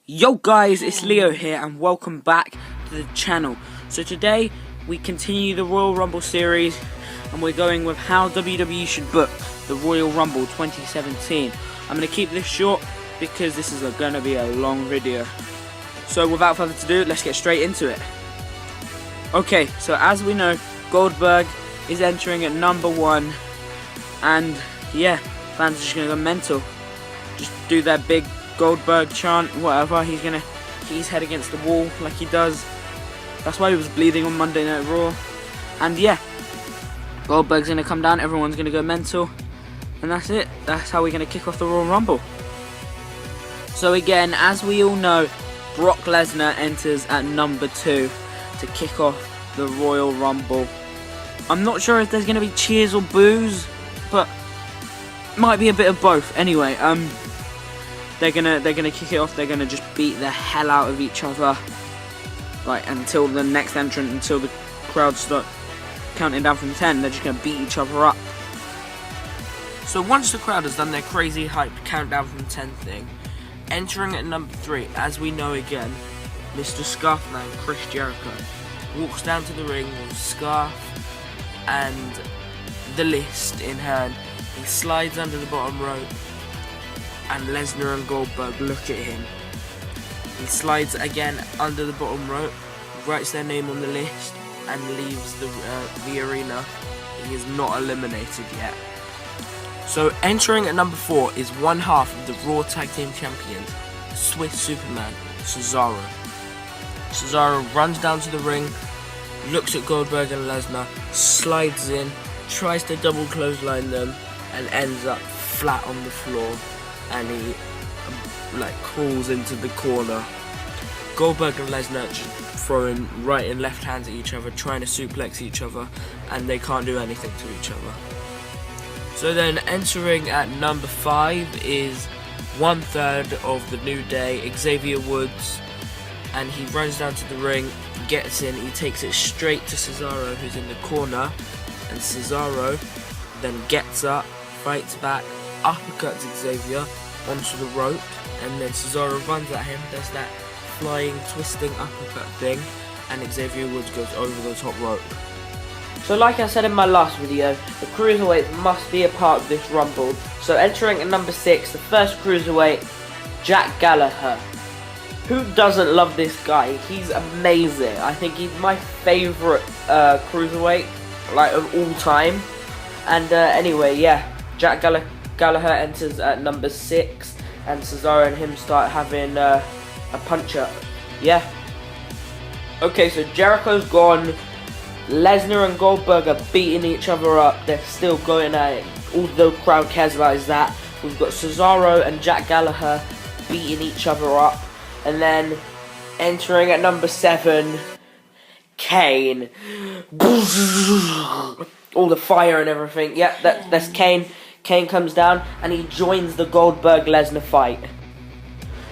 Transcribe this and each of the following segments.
Yo guys, it's Leo here and welcome back to the channel. So today we continue the Royal Rumble series and we're going with how WWE should book the Royal Rumble 2017. I'm going to keep this short because this is going to be a long video. So without further ado, let's get straight into it. Okay, so as we know, Goldberg is entering at number 1 and yeah, fans are just going to go mental. Just do their big Goldberg chant, whatever. He's gonna hit his head against the wall like he does. That's why he was bleeding on Monday Night Raw. And yeah, Goldberg's gonna come down, everyone's gonna go mental, and that's it. That's how we're gonna kick off the Royal Rumble. So again, as we all know, Brock Lesnar enters at number 2 to kick off the Royal Rumble. I'm not sure if there's gonna be cheers or boos, but might be a bit of both. Anyway, they're gonna kick it off. They're gonna just beat the hell out of each other, like until the next entrant, until the crowd start counting down from 10. They're just gonna beat each other up. So once the crowd has done their crazy hype countdown from 10 thing, entering at number 3, as we know again, Mr. Scarfman Chris Jericho walks down to the ring with a scarf and the list in hand. He slides under the bottom rope, and Lesnar and Goldberg look at him. He slides again under the bottom rope, writes their name on the list, and leaves the arena. He is not eliminated yet. So entering at number 4 is one half of the Raw Tag Team Champions, Swiss Superman, Cesaro. Cesaro runs down to the ring, looks at Goldberg and Lesnar, slides in, tries to double clothesline them, and ends up flat on the floor. And he crawls into the corner. Goldberg and Lesnar just throwing right and left hands at each other, trying to suplex each other, and they can't do anything to each other. So then entering at number 5 is 1/3 of the New Day, Xavier Woods, and he runs down to the ring, gets in, he takes it straight to Cesaro, who's in the corner, and Cesaro then gets up, fights back, uppercuts Xavier onto the rope, and then Cesaro runs at him, does that flying, twisting uppercut thing, and Xavier Woods goes over the top rope. So like I said in my last video, the Cruiserweights must be a part of this Rumble. So entering at number 6, the first Cruiserweight, Jack Gallagher. Who doesn't love this guy? He's amazing. I think he's my favourite Cruiserweight, of all time. And anyway, yeah, Jack Gallagher enters at number 6, and Cesaro and him start having a punch-up. Yeah. Okay, so Jericho's gone. Lesnar and Goldberg are beating each other up. They're still going at it. All the crowd cares about is that. We've got Cesaro and Jack Gallagher beating each other up. And then entering at number 7, Kane. All the fire and everything. Yep, that's Kane. Kane comes down and he joins the Goldberg-Lesnar fight.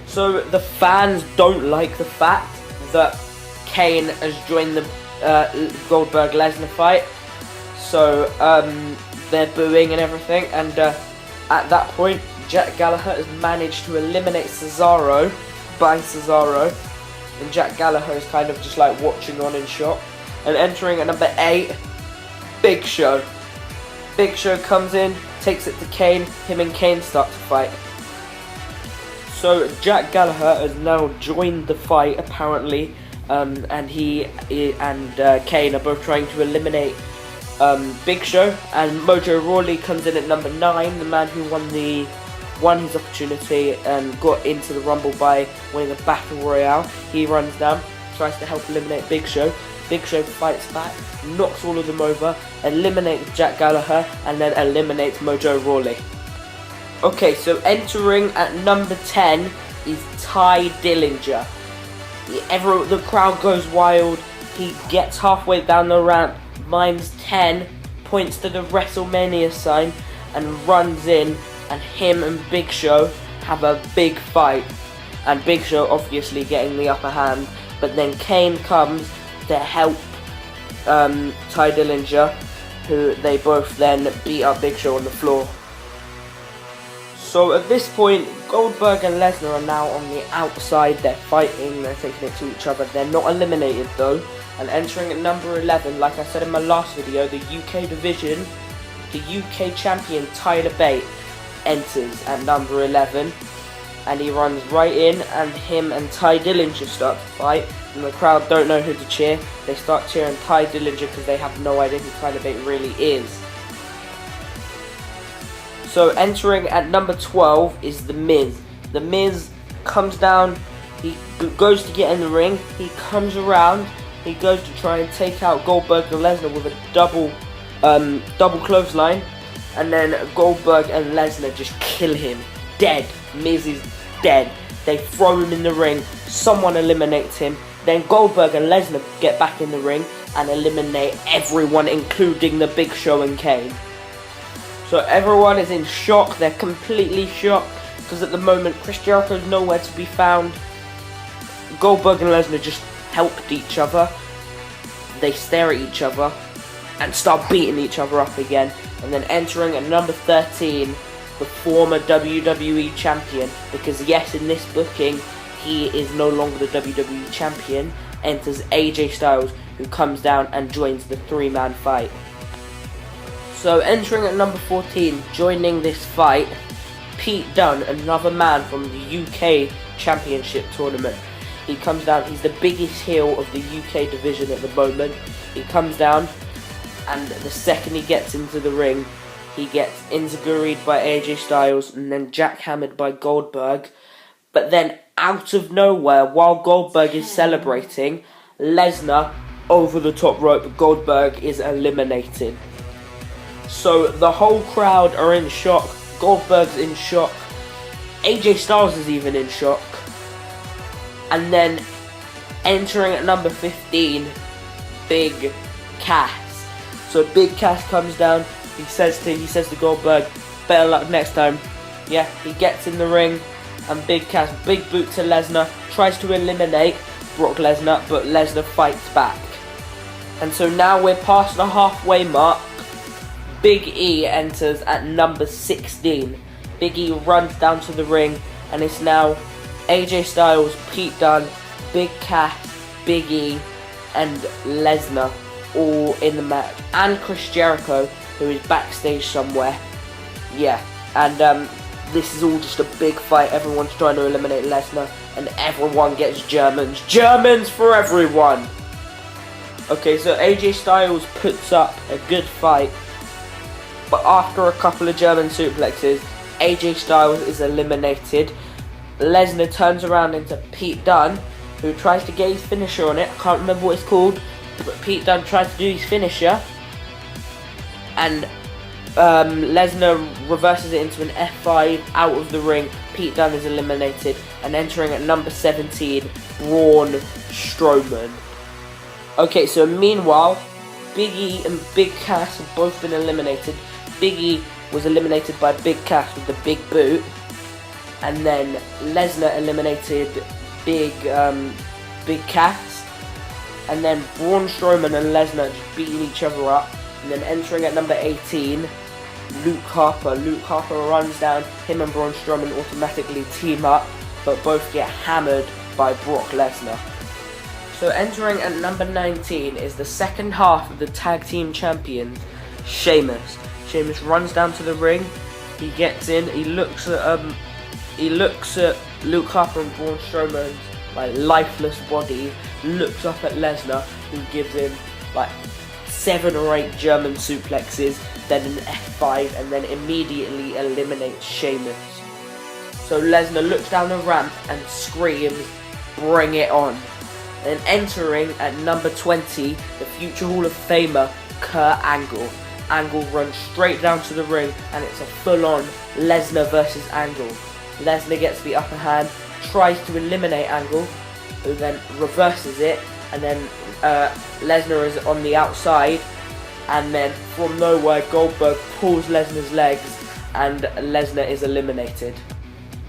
So the fans don't like the fact that Kane has joined the Goldberg-Lesnar fight. So they're booing and everything. And at that point, Jack Gallagher has managed to eliminate Cesaro by Cesaro. And Jack Gallagher is kind of just watching on in shock. And entering at number 8, Big Show. Big Show comes in, takes it to Kane, him and Kane start to fight. So Jack Gallagher has now joined the fight apparently, and he and Kane are both trying to eliminate Big Show, and Mojo Rawley comes in at number 9, the man who won his opportunity and got into the Rumble by winning the Battle Royale. He runs down, tries to help eliminate Big Show. Big Show fights back, knocks all of them over, eliminates Jack Gallagher, and then eliminates Mojo Rawley. Okay, so entering at number 10 is Ty Dillinger. The crowd goes wild. He gets halfway down the ramp, mimes 10, points to the WrestleMania sign, and runs in, and him and Big Show have a big fight. And Big Show obviously getting the upper hand, but then Kane comes to help Ty Dillinger, who they both then beat up Big Show on the floor. So at this point, Goldberg and Lesnar are now on the outside. They're fighting, they're taking it to each other. They're not eliminated though. And entering at number 11, like I said in my last video, the UK division, the UK champion Tyler Bate enters at number 11. And he runs right in, and him and Ty Dillinger start to fight. And the crowd don't know who to cheer. They start cheering Ty Dillinger because they have no idea who Tyler Bate really is. So entering at number 12 is The Miz. The Miz comes down, he goes to get in the ring, he comes around, he goes to try and take out Goldberg and Lesnar with a double clothesline, and then Goldberg and Lesnar just kill him. Dead. Miz is dead. They throw him in the ring, someone eliminates him, then Goldberg and Lesnar get back in the ring and eliminate everyone, including the Big Show and Kane. So everyone is in shock, they're completely shocked, because at the moment Chris Jericho's nowhere to be found. Goldberg and Lesnar just helped each other. They stare at each other and start beating each other up again. And then entering at number 13, the former WWE champion, because yes, in this booking he is no longer the WWE champion, enters AJ Styles, who comes down and joins the 3-man fight. So entering at number 14, joining this fight, Pete Dunne, another man from the UK Championship tournament. He comes down, he's the biggest heel of the UK division at the moment. He comes down, and the second he gets into the ring, he gets enziguried by AJ Styles and then jackhammered by Goldberg. But then out of nowhere, while Goldberg is celebrating, Lesnar over the top rope, Goldberg is eliminated. So the whole crowd are in shock, Goldberg's in shock, AJ Styles is even in shock. And then entering at number 15, Big Cass. So Big Cass comes down, he says to Goldberg, better luck next time. Yeah, he gets in the ring, and Big Cass, big boot to Lesnar, tries to eliminate Brock Lesnar, but Lesnar fights back. And so now we're past the halfway mark. Big E enters at number 16. Big E runs down to the ring, and it's now AJ Styles, Pete Dunne, Big Cass, Big E, and Lesnar all in the match. And Chris Jericho, who is backstage somewhere. Yeah, and this is all just a big fight. Everyone's trying to eliminate Lesnar, and everyone gets Germans. Germans for everyone! Okay, so AJ Styles puts up a good fight, but after a couple of German suplexes, AJ Styles is eliminated. Lesnar turns around into Pete Dunne, who tries to get his finisher on it. I can't remember what it's called, but Pete Dunne tries to do his finisher, and Lesnar reverses it into an F5 out of the ring. Pete Dunne is eliminated, and entering at number 17, Braun Strowman. Okay, so meanwhile, Big E and Big Cass have both been eliminated. Big E was eliminated by Big Cass with the big boot, and then Lesnar eliminated Big Cass, and then Braun Strowman and Lesnar just beating each other up. And then entering at number 18, Luke Harper. Luke Harper runs down, him and Braun Strowman automatically team up, but both get hammered by Brock Lesnar. So entering at number 19 is the second half of the tag team champions, Sheamus. Sheamus runs down to the ring, he gets in, he looks at Luke Harper and Braun Strowman's lifeless body, looks up at Lesnar, who gives him 7 or 8 German suplexes, then an F5, and then immediately eliminates Sheamus. So Lesnar looks down the ramp and screams, "Bring it on." And entering at number 20, the future Hall of Famer, Kurt Angle. Angle runs straight down to the ring, and it's a full-on Lesnar versus Angle. Lesnar gets the upper hand, tries to eliminate Angle, who then reverses it, and then Lesnar is on the outside, and then from nowhere Goldberg pulls Lesnar's legs, and Lesnar is eliminated.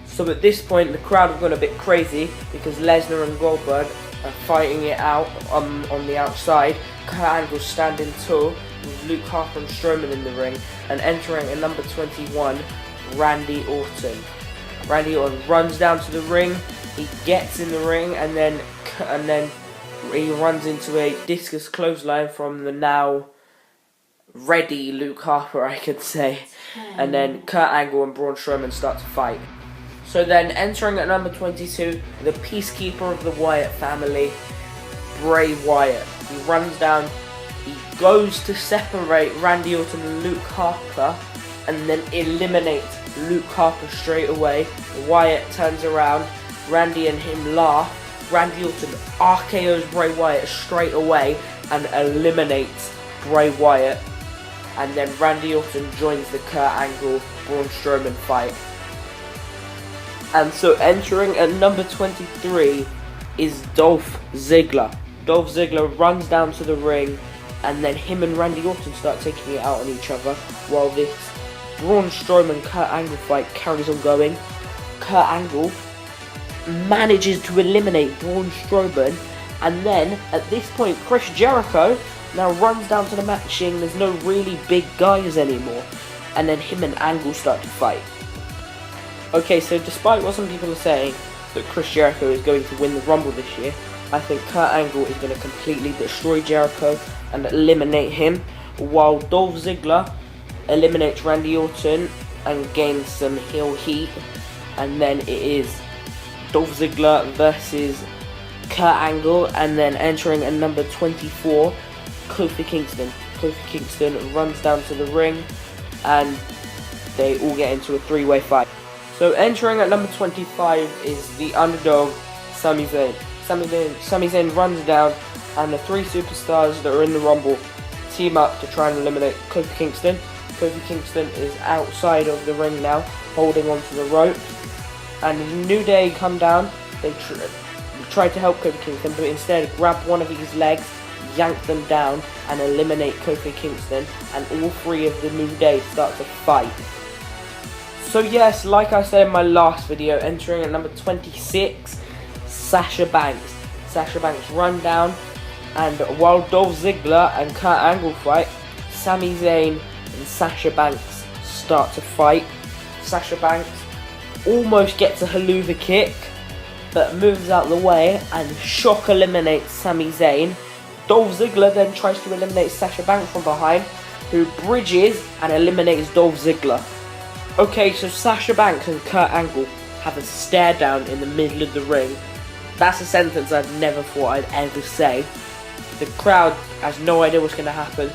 So at this point the crowd have gone a bit crazy, because Lesnar and Goldberg are fighting it out on the outside. Kurt Angle standing tall with Luke Harper and Strowman in the ring, and entering at number 21, Randy Orton. Randy Orton runs down to the ring. He gets in the ring, and then he runs into a discus clothesline from the now ready Luke Harper, I could say. And then Kurt Angle and Braun Strowman start to fight. So then, entering at number 22, the peacekeeper of the Wyatt family, Bray Wyatt. He runs down, he goes to separate Randy Orton and Luke Harper, and then eliminates Luke Harper straight away. Wyatt turns around, Randy and him laugh. Randy Orton RKO's Bray Wyatt straight away and eliminates Bray Wyatt. And then Randy Orton joins the Kurt Angle Braun Strowman fight. And so entering at number 23 is Dolph Ziggler. Dolph Ziggler runs down to the ring, and then him and Randy Orton start taking it out on each other while this Braun Strowman Kurt Angle fight carries on going. Kurt Angle manages to eliminate Braun Strowman, and then at this point Chris Jericho now runs down to the mat machine. There's no really big guys anymore, and then him and Angle start to fight. Okay, so despite what some people are saying, that Chris Jericho is going to win the Rumble this year, I think Kurt Angle is going to completely destroy Jericho and eliminate him, while Dolph Ziggler eliminates Randy Orton and gains some heel heat. And then it is Dolph Ziggler versus Kurt Angle, and then entering at number 24, Kofi Kingston. Kofi Kingston runs down to the ring, and they all get into a three-way fight. So entering at number 25 is the underdog, Sami Zayn. Sami Zayn runs down, and the three superstars that are in the Rumble team up to try and eliminate Kofi Kingston. Kofi Kingston is outside of the ring now, holding onto the rope. And the New Day come down. They try to help Kofi Kingston, but instead grab one of his legs, yank them down, and eliminate Kofi Kingston. And all three of the New Day start to fight. So yes, like I said in my last video, entering at number 26, Sasha Banks. Sasha Banks run down, and while Dolph Ziggler and Kurt Angle fight, Sami Zayn and Sasha Banks start to fight. Sasha Banks almost gets a haluva kick, but moves out the way and shock eliminates Sami Zayn. Dolph Ziggler then tries to eliminate Sasha Banks from behind, who bridges and eliminates Dolph Ziggler. Okay, so Sasha Banks and Kurt Angle have a stare down in the middle of the ring. That's a sentence I've never thought I'd ever say. The crowd has no idea what's going to happen.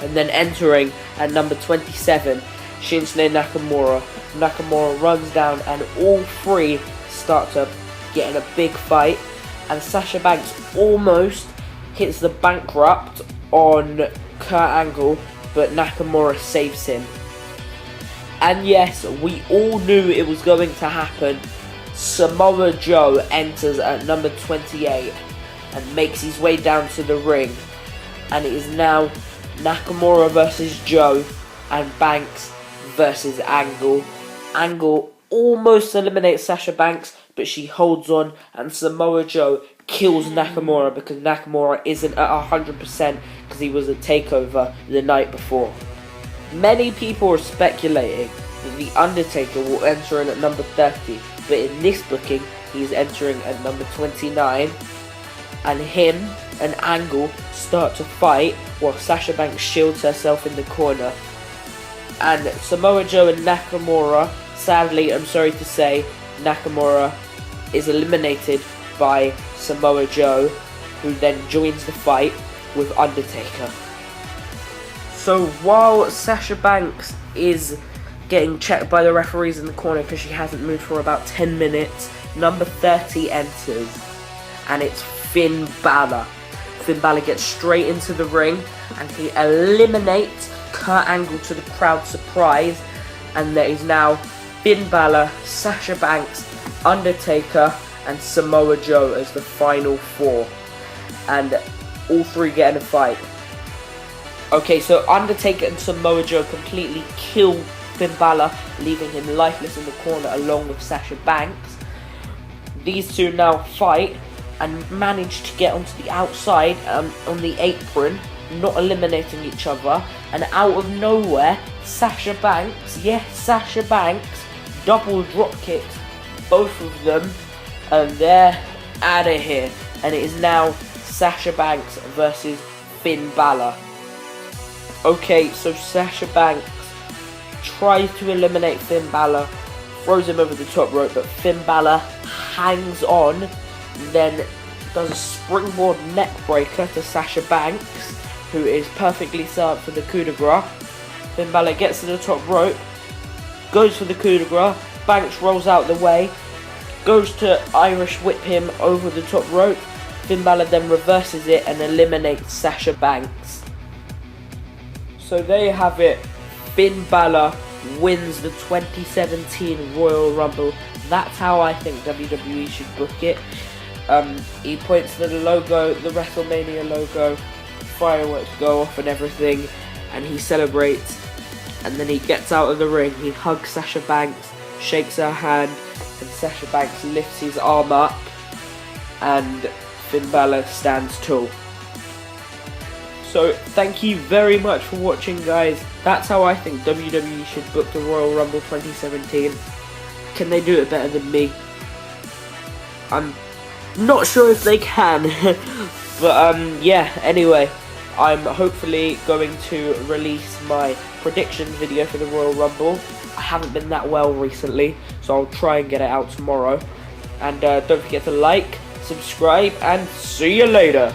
And then entering at number 27, Shinsuke Nakamura. Nakamura runs down, and all three start to get in a big fight. And Sasha Banks almost hits the bankrupt on Kurt Angle, but Nakamura saves him. And yes, we all knew it was going to happen. Samoa Joe enters at number 28 and makes his way down to the ring. And it is now Nakamura versus Joe and Banks versus Angle. Angle almost eliminates Sasha Banks, but she holds on, and Samoa Joe kills Nakamura because Nakamura isn't at 100% because he was a takeover the night before. Many people are speculating that The Undertaker will enter in at number 30, but in this booking, he's entering at number 29, and him and Angle start to fight while Sasha Banks shields herself in the corner. And Samoa Joe and Nakamura, sadly, I'm sorry to say, Nakamura is eliminated by Samoa Joe, who then joins the fight with Undertaker. So while Sasha Banks is getting checked by the referees in the corner because she hasn't moved for about 10 minutes, number 30 enters, and it's Finn Balor. Finn Balor gets straight into the ring, and he eliminates Kurt Angle to the crowd's surprise, and there is now Finn Balor, Sasha Banks, Undertaker, and Samoa Joe as the final four, and all three get in a fight. Okay, so Undertaker and Samoa Joe completely kill Finn Balor, leaving him lifeless in the corner along with Sasha Banks. These two now fight and manage to get onto the outside on the apron, not eliminating each other, and out of nowhere, Sasha Banks, yes, Sasha Banks, double drop kicks, both of them, and they're out of here. And it is now Sasha Banks versus Finn Balor. Okay, so Sasha Banks tries to eliminate Finn Balor, throws him over the top rope, but Finn Balor hangs on, then does a springboard neck breaker to Sasha Banks, who is perfectly set up for the coup de grace. Finn Balor gets to the top rope, goes for the coup de grace, Banks rolls out the way, goes to Irish whip him over the top rope. Finn Balor then reverses it and eliminates Sasha Banks. So there you have it. Finn Balor wins the 2017 Royal Rumble. That's how I think WWE should book it. He points to the logo, the WrestleMania logo, fireworks go off and everything, and he celebrates, and then he gets out of the ring, he hugs Sasha Banks, shakes her hand, and Sasha Banks lifts his arm up, and Finn Balor stands tall. So thank you very much for watching, guys. That's how I think WWE should book the Royal Rumble 2017. Can they do it better than me? I'm not sure if they can. But yeah, anyway, I'm hopefully going to release my predictions video for the Royal Rumble. I haven't been that well recently, so I'll try and get it out tomorrow. And don't forget to like, subscribe, and see you later.